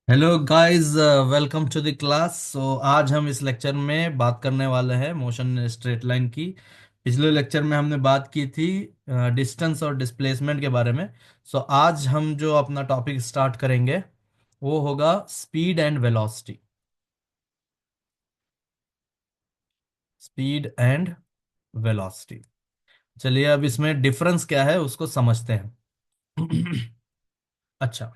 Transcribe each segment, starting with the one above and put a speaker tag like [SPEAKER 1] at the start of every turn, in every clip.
[SPEAKER 1] Hello guys, welcome to the class. आज हम इस लेक्चर में बात करने वाले हैं मोशन स्ट्रेट लाइन की। पिछले लेक्चर में हमने बात की थी डिस्टेंस और डिस्प्लेसमेंट के बारे में। आज हम जो अपना टॉपिक स्टार्ट करेंगे वो होगा speed and velocity. Speed and velocity. चलिए अब इसमें डिफरेंस क्या है उसको समझते हैं। अच्छा।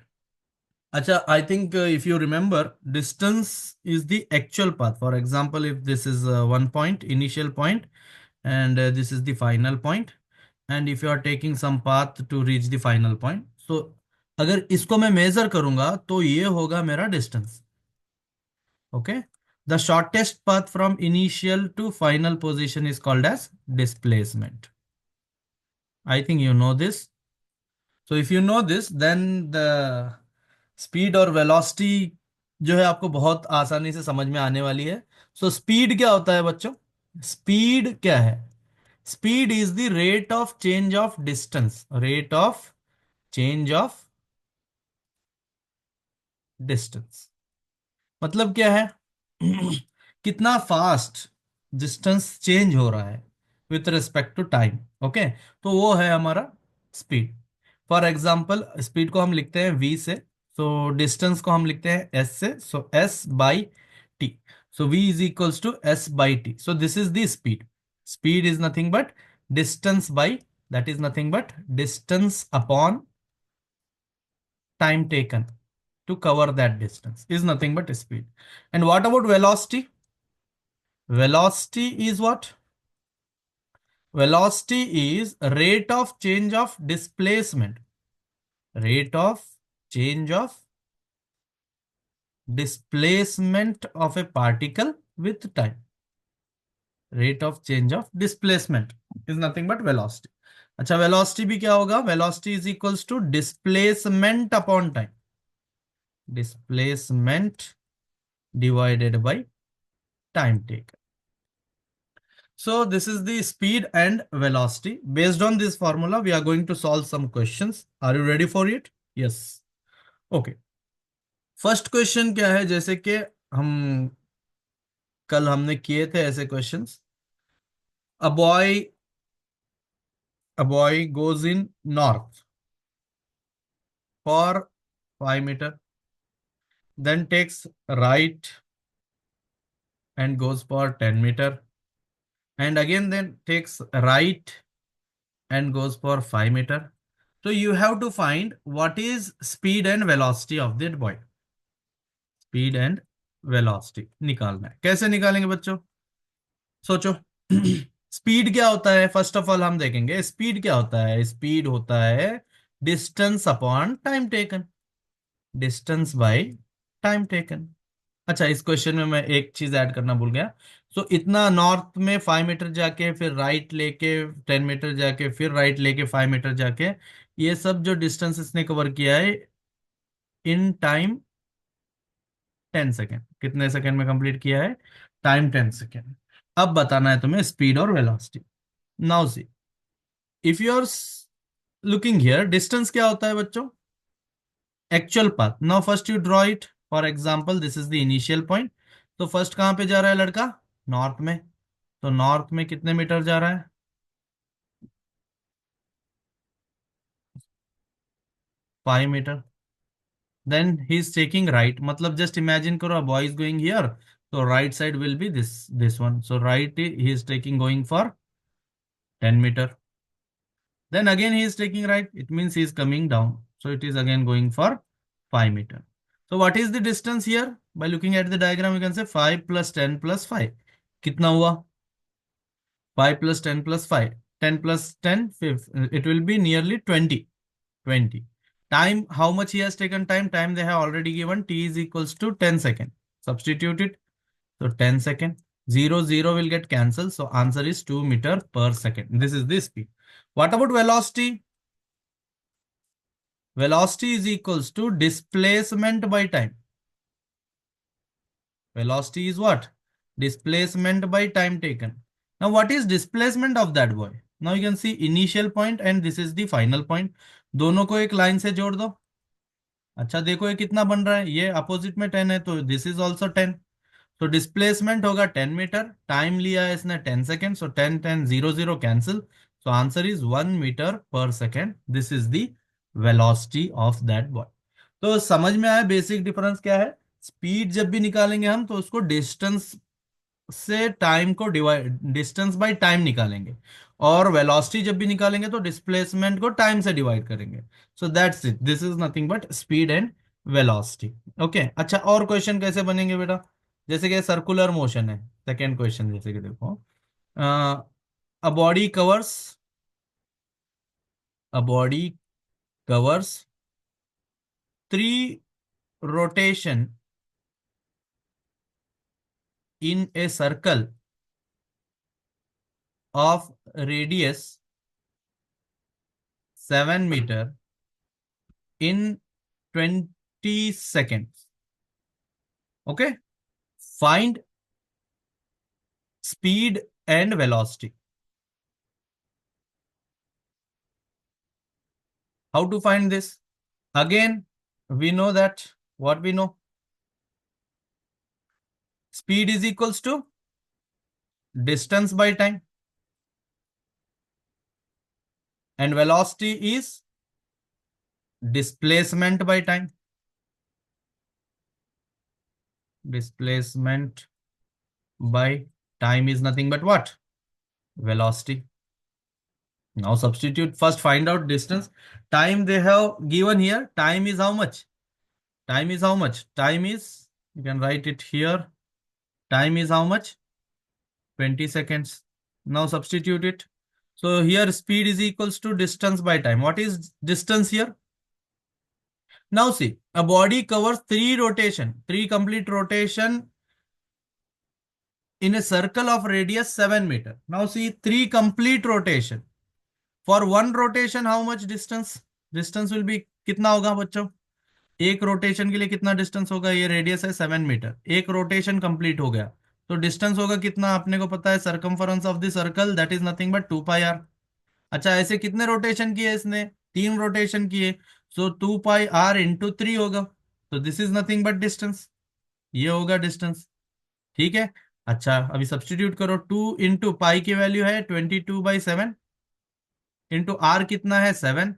[SPEAKER 1] अच्छा, I think if you remember, distance is the actual path. For example, if this is one point, initial point, and this is the final point, and if you are taking some path to reach the final point, so अगर इसको मैं major करूंगा तो ये होगा मेरा distance. Okay. The shortest path from initial to final position is called as displacement. I think you know this. So if you know this then the speed और velocity जो है आपको बहुत आसानी से समझ में आने वाली है। स्पीड क्या होता है बच्चों? स्पीड क्या है? Speed is the rate of change of distance. Rate of change of distance मतलब क्या है? कितना फास्ट डिस्टेंस चेंज हो रहा है with respect to time. Okay. तो वो है हमारा स्पीड। फॉर एग्जाम्पल, स्पीड को हम लिखते हैं v से। डिस्टेंस को हम लिखते हैं s से। s by t। v is equals to s by t। This is the speed. Speed is nothing but distance by, that is nothing but distance upon time taken to cover that distance is nothing but speed. And what about velocity? Velocity is what? Velocity is rate of change of displacement. Rate of change of displacement of a particle with time. Rate of change of displacement is nothing but velocity. अच्छा, velocity भी क्या होगा? Velocity is equals to displacement upon time. Displacement divided by time taken. So this is the speed and velocity. Based on this formula, we are going to solve some questions. Are you ready for it? Yes. Okay. First question क्या है? जैसे कि हम कल हमने किए थे ऐसे questions. A boy, a boy goes in north for 5 meter, then takes right and goes for 10 meter, and again then takes right and goes for 5 meter. So you have to find what is speed and velocity of that boy. Speed and velocity निकालना है। कैसे निकालेंगे बच्चों? सोचो। Speed क्या होता है? First of all हम देखेंगे स्पीड क्या होता है। स्पीड होता है distance upon time taken. Distance by time taken. अच्छा, इस क्वेश्चन में मैं एक चीज ऐड करना भूल गया। इतना नॉर्थ में 5 मीटर जाके फिर राइट लेके 10 मीटर जाके फिर राइट लेके 5 मीटर जाके, ये सब जो डिस्टेंस इसने कवर किया है इन टाइम 10 सेकेंड। कितने सेकेंड में कंप्लीट किया है? Time 10 second. अब बताना है तुम्हें स्पीड और velocity. Now see, if you are looking here, distance क्या होता है बच्चों? Actual path. Now first you draw it. For example this is the initial point. तो फर्स्ट कहां पे जा रहा है लड़का? नॉर्थ में। तो नॉर्थ में कितने मीटर जा रहा है? 5 metre. Then he is taking right, मतलब जस्ट इमेजिन करो बॉय इज गोइंग हियर, तो right side will be this one. So right he is taking going for 10 metre. Then again he is taking right. It means he is coming down. So it is again going for 5 meter. So what is the distance here? By looking at the diagram, you can say 5 plus 10 plus 5. कितना हुआ? 5 plus 10 plus 5. 10 plus 10, it will be nearly 20. 20. Time, how much he has taken time? Time they have already given. T is equals to 10 second. Substitute it. So 10 second. 0, 0 will get cancelled. So answer is 2 meter per second. This is the speed. What about velocity? Velocity is equals to displacement by time. Velocity is what? Displacement by time taken. Now what is displacement of that boy? Now you can see initial point and this is the final point. दोनों को एक line से जोड़ दो। अच्छा देखो ये कितना बन रहा है, ये अपोजिट में 10 है तो दिस इज ऑल्सो 10। तो डिस्प्लेसमेंट होगा 10 मीटर, टाइम लिया है इसने 10 second, so 10 10 0 0 cancel. So answer is 1 metre per second, this is the velocity of that body. तो समझ में आया बेसिक डिफरेंस क्या है। स्पीड जब भी निकालेंगे हम तो उसको डिस्टेंस से टाइम को डिवाइड, डिस्टेंस बाय टाइम निकालेंगे। और वेलोसिटी जब भी निकालेंगे तो डिस्प्लेसमेंट को टाइम से डिवाइड करेंगे। So that's it, this is nothing but speed and velocity. Okay, अच्छा और क्वेश्चन कैसे बनेंगे बेटा। जैसे कि सर्कुलर मोशन है, सेकेंड क्वेश्चन जैसे कि देखो, a body covers, a body covers 3 rotation in a circle of radius 7 metre in 20 seconds. Okay, find speed and velocity. How to find this? Again, we know that what we know, speed is equals to distance by time, and velocity is displacement by time. Displacement by time is nothing but what? Velocity. Now substitute, first find out distance. Time they have given here. Time is how much? Time is how much? Time is, you can write it here. Time is how much? 20 seconds. Now substitute it. So here speed is equals to distance by time. What is distance here? Now see, a body covers three complete rotation in a circle of radius 7 meter. Now see, three complete rotation. For one rotation, how much distance? Distance will be कितना होगा बच्चों? एक rotation के लिए कितना distance होगा, ये radius है 7 मीटर, एक रोटेशन कंप्लीट हो गया तो डिस्टेंस होगा कितना, अपने को पता है circumference of the circle that is nothing but 2 pi r. अच्छा ऐसे कितने रोटेशन किए इसने, 3 रोटेशन किए, सो 2 पाई आर इंटू 3 होगा, तो this is nothing but distance, ये होगा डिस्टेंस। ठीक है, अच्छा अभी सब्सटीट्यूट करो, 2 इंटू पाई की वैल्यू है 22/7, इंटू आर कितना है 7,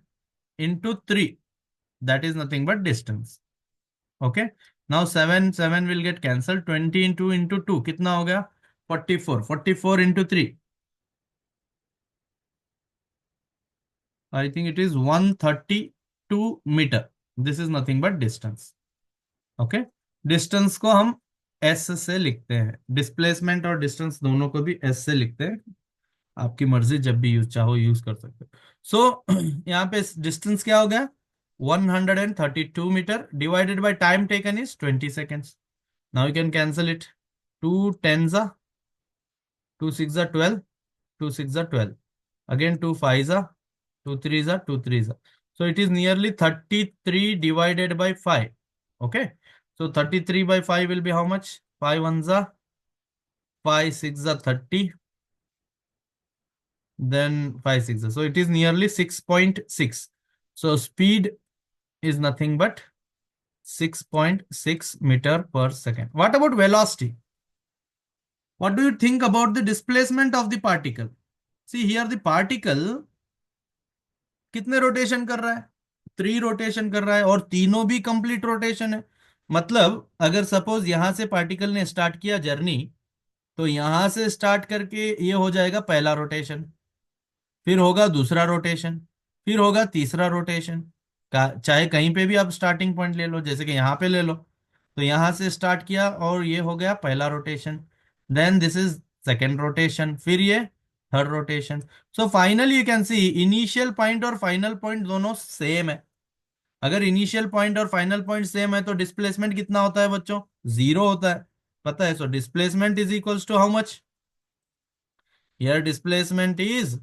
[SPEAKER 1] into 3, that is nothing but distance. Okay, now 7 7 will get cancel, 20 into 2 कितना हो गया 44, 44 into 3, I think it is 132 metre, this is nothing but distance. Okay, distance को हम एस से लिखते हैं, डिस्प्लेसमेंट और डिस्टेंस दोनों को भी एस से लिखते हैं, आपकी मर्जी जब भी यूज चाहो यूज कर सकते हो। सो यहाँ पे डिस्टेंस क्या हो गया 132 metre, divided by time taken is 20 seconds। Now you can cancel it, 2 10 2 6 12, 2 6 12, again 2 5 2 3 2 3, so it is nearly 33 divided by 5. Okay, so 33 by 5 will be how much, 5 1 5 6 30, then 5 6, so it is nearly 6.6. So speed is nothing but 6.6 meter per second. What about velocity? What do you think about the displacement of the particle? See here the particle कितने rotation कर रहा है, 3 rotation कर रहा है, और तीनों भी कंप्लीट रोटेशन है। मतलब अगर सपोज यहां से पार्टिकल ने स्टार्ट किया जर्नी, तो यहां से स्टार्ट करके ये हो जाएगा पहला रोटेशन, फिर होगा दूसरा रोटेशन, फिर होगा तीसरा रोटेशन का, चाहे कहीं पे भी आप स्टार्टिंग पॉइंट ले लो, जैसे कि यहाँ पे ले लो, तो यहां से स्टार्ट किया और ये हो गया पहला rotation, then this is second rotation, फिर ये third rotation. So finally you can see initial point और फाइनल पॉइंट दोनों सेम है। अगर इनिशियल पॉइंट और फाइनल पॉइंट सेम है तो डिस्प्लेसमेंट कितना होता है बच्चों, 0 होता है, पता है। So displacement is equals to how much, here displacement is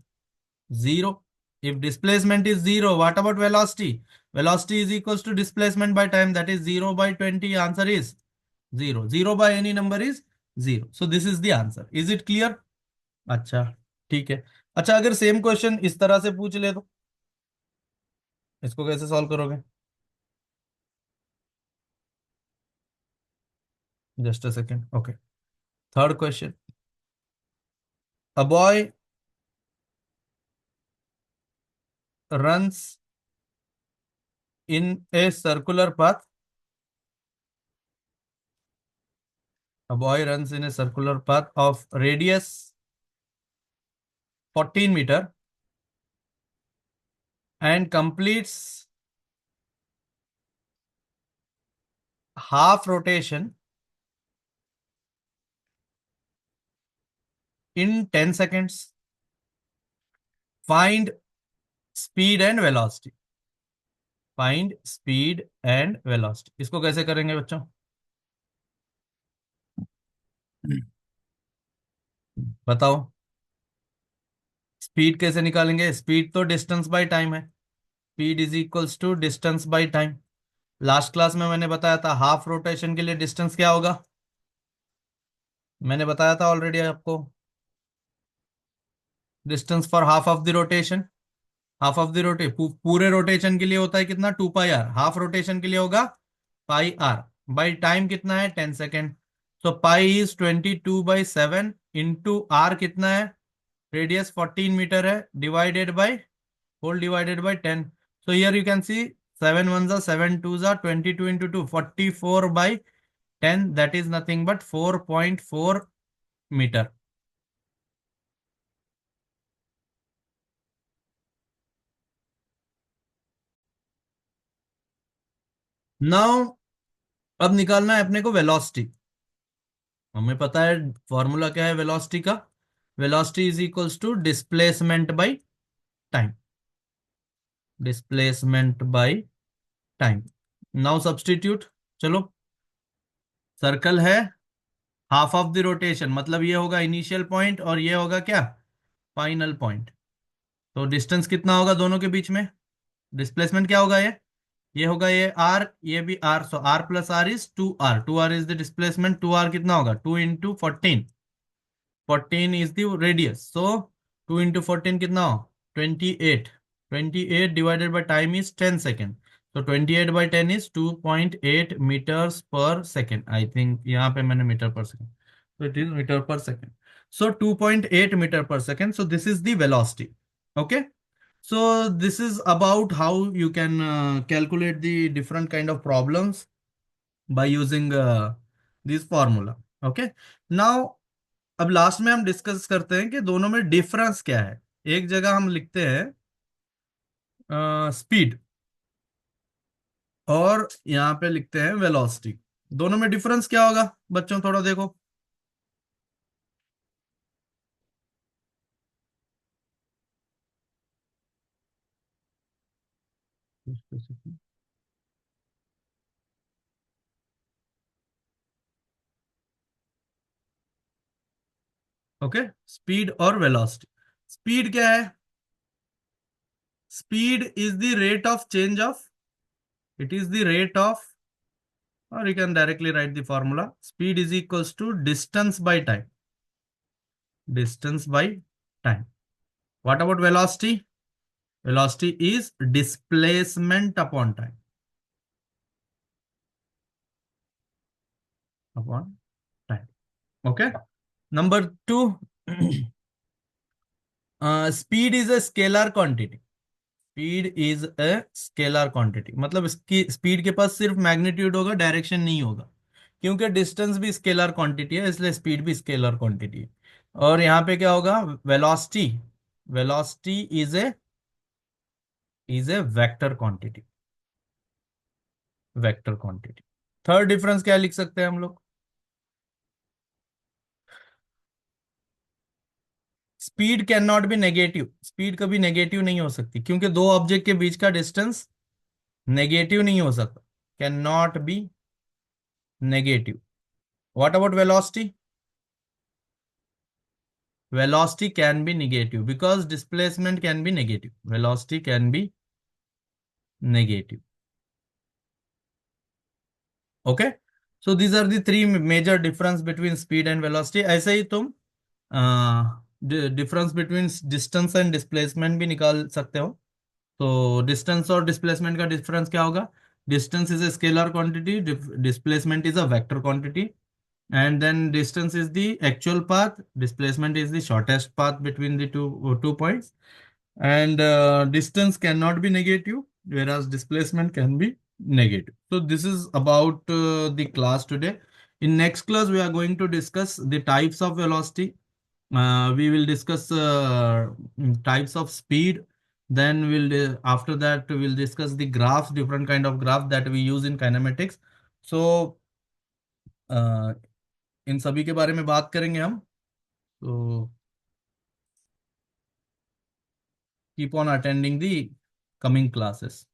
[SPEAKER 1] 0. If displacement is 0, what about velocity? Velocity is equals to displacement by time, that is 0/20. Answer is 0. 0 by any number is 0. So this is the answer. Is it clear? अच्छा, ठीक है। अच्छा अगर same question इस तरह से पूछ ले तो इसको कैसे सॉल्व करोगे? Just a second, okay. Third question, a boy runs in a circular path. A boy runs in a circular path of radius 14 meter and completes half rotation in 10 seconds. Find speed and velocity. Find speed and velocity. इसको कैसे करेंगे बच्चों? बताओ। Speed कैसे निकालेंगे? Speed तो distance by time है। Speed is equals to distance by time. Last class में मैंने बताया था हाफ रोटेशन के लिए डिस्टेंस क्या होगा। मैंने बताया था ऑलरेडी आपको। Distance for half of the rotation. Half of the पूरे रोटेशन के लिए होता है कितना? 2 पाई आर। हाफ रोटेशन के लिए होगा पाई आर। बाई टाइम कितना है? 10 सेकेंड। तो पाई इज 22/7 इंटू आर कितना है? रेडियस 14 मीटर है, divided by whole divided by 10। So here you can see 7 1 7 2 22 into 2 44/10, that is nothing but 4.4 metre. Now अब निकालना है अपने को वेलोसिटी। हमें पता है फॉर्मूला क्या है वेलोसिटी का। Velocity is equals to displacement by time. Displacement by time. Now substitute. चलो, सर्कल है, हाफ ऑफ द रोटेशन, मतलब ये होगा इनिशियल पॉइंट और ये होगा क्या? Final point. तो डिस्टेंस कितना होगा दोनों के बीच में? डिस्प्लेसमेंट क्या होगा? ये होगा ये आर, ये भी r. So r plus r is 2 r. 2 r is the displacement. 2 r कितना होगा? 2 into 14। 14 is the radius. So 2 into 14 कितना हो? 28। 28 divided by time is 10 second. So 28 by 10 is 2.8 meters per second. I think यहाँ पे मैंने metre per second, so it is meter per second. So 2.8 meter per second. So this is the velocity. Okay. So this is about how you can calculate the different kind of problems by using this formula. Okay. Now अब last में हम discuss करते हैं कि दोनों में difference क्या है। एक जगह हम लिखते हैं स्पीड और यहाँ पे लिखते हैं वेलोसिटी। दोनों में डिफरेंस क्या होगा बच्चों? थोड़ा देखो। ओके, स्पीड और वेलोसिटी। स्पीड क्या है? Speed is the rate of change of, it is the rate of, और you can directly write the formula. Speed is equals to distance by time. Distance by time. What about velocity? Velocity is displacement upon time. Upon time. Okay. Number two, speed is a scalar quantity. Speed is a scalar quantity, मतलब इसकी speed के पास सिर्फ magnitude होगा, direction नहीं होगा। क्योंकि distance भी scalar quantity है, इसलिए स्पीड भी स्केलर क्वांटिटी है। और यहाँ पे क्या होगा? Velocity. Velocity is a vector quantity. Vector quantity. Third difference क्या लिख सकते हैं हम लोग? Speed can not be negative. Speed कभी नेगेटिव नहीं हो सकती, क्योंकि दो ऑब्जेक्ट के बीच का डिस्टेंस नेगेटिव नहीं हो सकता। Can not be negative. What about velocity? Velocity can be negative because displacement can be negative. Velocity can be negative. Okay. So these are the three major difference between speed and velocity. ऐसे ही तुम difference between distance and displacement भी निकाल सकते हो। तो distance और displacement का डिफरेंस क्या होगा? Distance is a scalar quantity, displacement is a vector quantity. and then distance is the actual path, displacement is the shortest path between the two points, and distance cannot be negative, whereas displacement can be negative. So this is about the class today. In next class we are going to discuss the types of velocity. We will discuss types of speed. Then after that we'll discuss the graphs, different kind of graph that we use in kinematics. So इन सभी के बारे में बात करेंगे हम. तो keep on attending the coming classes.